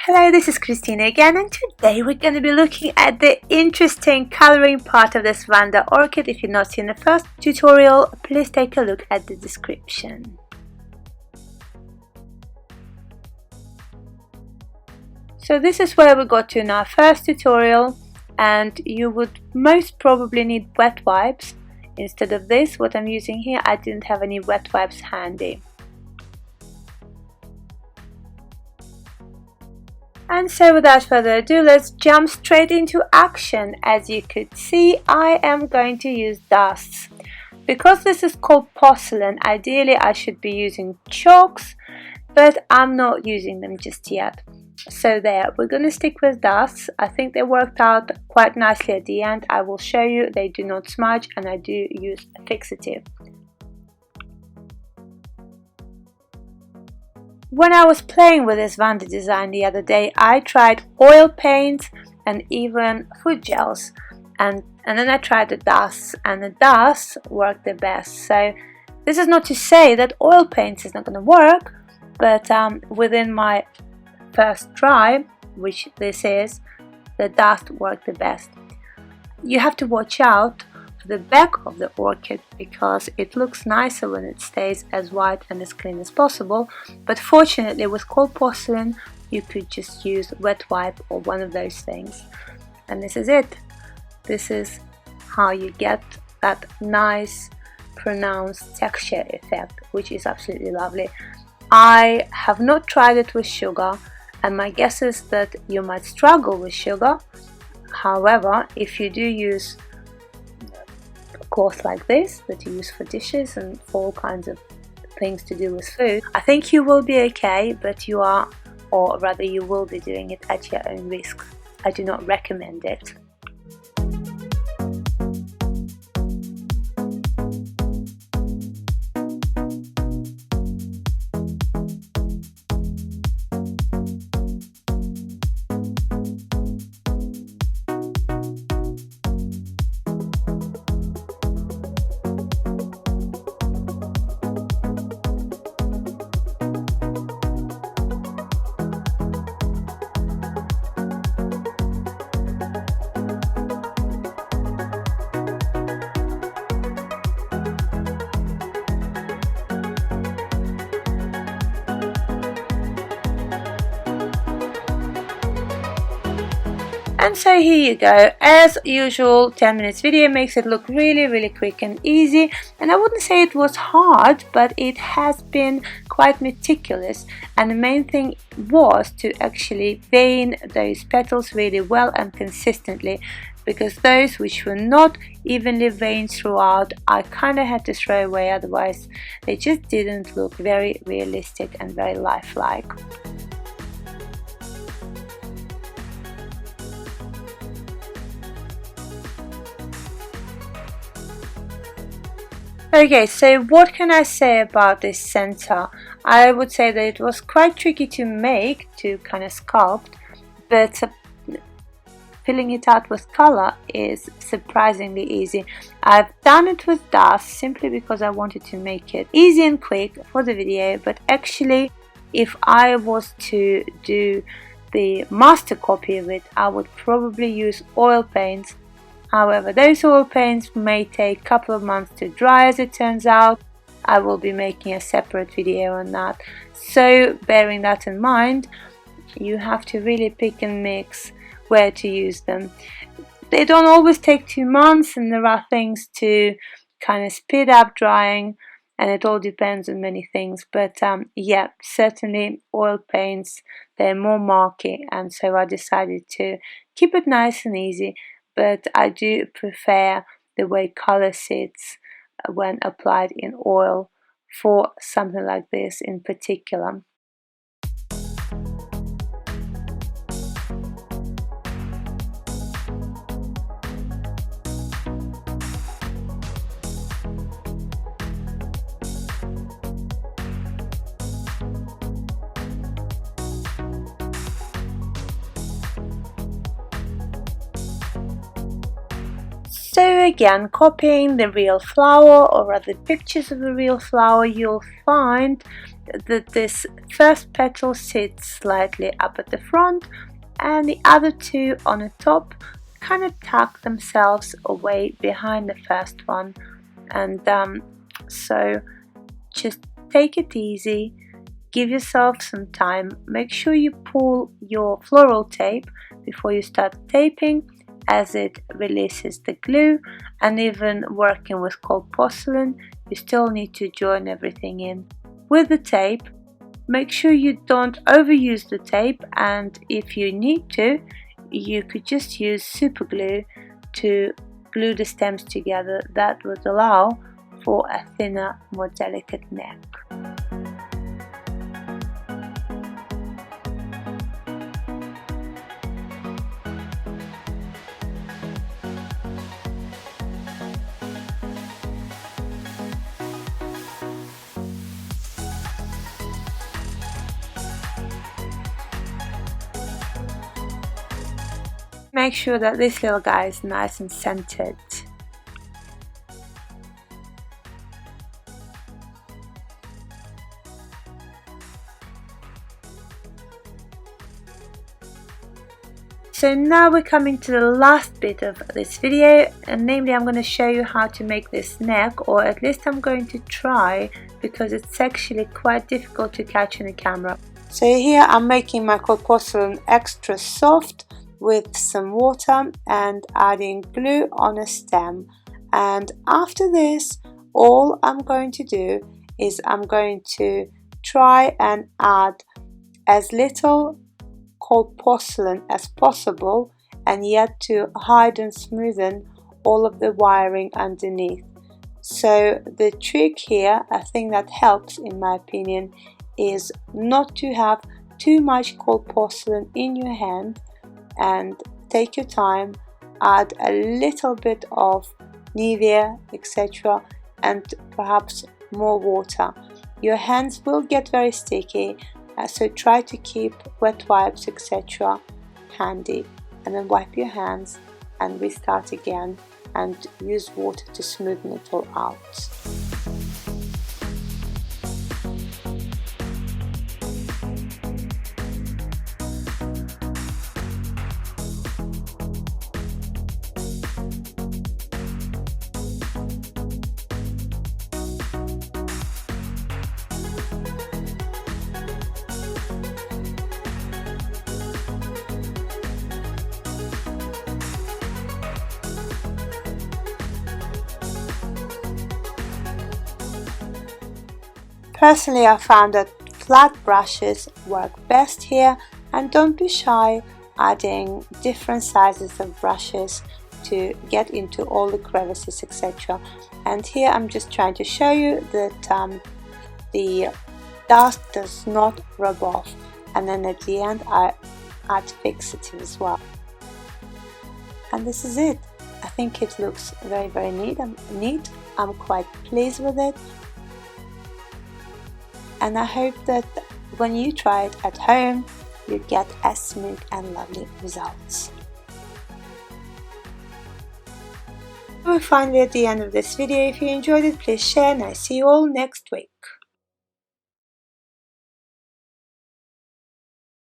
Hello, this is Christina again, and today we're going to be looking at the interesting colouring part of this Vanda Orchid. If you've not seen the first tutorial, please take a look at the description. So this is where we got to in our first tutorial, and you would most probably need wet wipes. Instead of this, what I'm using here, I didn't have any wet wipes handy. And so without further ado, let's jump straight into action. As you could see, I am going to use dusts. Because this is called porcelain, ideally I should be using chalks, but I'm not using them just yet. So there, we're going to stick with dusts. I think they worked out quite nicely at the end. I will show you they do not smudge, and I do use a fixative. When I was playing with this Vanda design the other day, I tried oil paints and even food gels, and then I tried the dusts, and the dusts worked the best. So this is not to say that oil paints is not going to work, but within my first try, which this is, the dust worked the best. You have to watch out for the back of the orchid because it looks nicer when it stays as white and as clean as possible, but fortunately with cold porcelain you could just use wet wipe or one of those things. And this is it. This is how you get that nice pronounced texture effect, which is absolutely lovely. I have not tried it with sugar, and my guess is that you might struggle with sugar. However, if you do use cloth like this that you use for dishes and for all kinds of things to do with food, I think you will be okay, but you are, or rather you will be doing it at your own risk. I do not recommend it. And so here you go. As usual, 10 minutes video makes it look really quick and easy, and I wouldn't say it was hard, but it has been quite meticulous, and the main thing was to actually vein those petals really well and consistently, because those which were not evenly veined throughout I kind of had to throw away, otherwise they just didn't look very realistic and very lifelike. Okay, so what can I say about this center? I would say that it was quite tricky to make, to kind of sculpt, but filling it out with color is surprisingly easy. I've done it with dust simply because I wanted to make it easy and quick for the video, but actually if I was to do the master copy of it, I would probably use oil paints. However, those oil paints may take a couple of months to dry, as it turns out. I will be making a separate video on that. So bearing that in mind, you have to really pick and mix where to use them. They don't always take 2 months, and there are things to kind of speed up drying, and it all depends on many things. But yeah, certainly oil paints, they're more marky, and so I decided to keep it nice and easy. But I do prefer the way color sits when applied in oil for something like this in particular. So again, copying the real flower, or rather pictures of the real flower, you'll find that this first petal sits slightly up at the front and the other two on the top kind of tuck themselves away behind the first one. And so just take it easy, give yourself some time, make sure you pull your floral tape before you start taping, as it releases the glue. And even working with cold porcelain, you still need to join everything in. With the tape, make sure you don't overuse the tape, and if you need to, you could just use super glue to glue the stems together. That would allow for a thinner, more delicate neck. Make sure that this little guy is nice and centered. So now we're coming to the last bit of this video, and namely I'm going to show you how to make this neck, or at least I'm going to try, because it's actually quite difficult to catch on the camera. So here I'm making my cold porcelain extra soft with some water and adding glue on a stem. And after this, all I'm going to do is I'm going to try and add as little cold porcelain as possible, and yet to hide and smoothen all of the wiring underneath. So the trick here, a thing that helps in my opinion, is not to have too much cold porcelain in your hand, and take your time, add a little bit of Nivea, etc., and perhaps more water. Your hands will get very sticky, so try to keep wet wipes, etc. handy, and then wipe your hands and restart again and use water to smoothen it all out. Personally, I found that flat brushes work best here, and don't be shy adding different sizes of brushes to get into all the crevices, etc. And here I'm just trying to show you that the dust does not rub off, and then at the end I add fixative as well. And this is it. I think it looks very neat. I'm quite pleased with it. And I hope that when you try it at home, you get as smooth and lovely results. We're finally at the end of this video. If you enjoyed it, please share, and I see you all next week.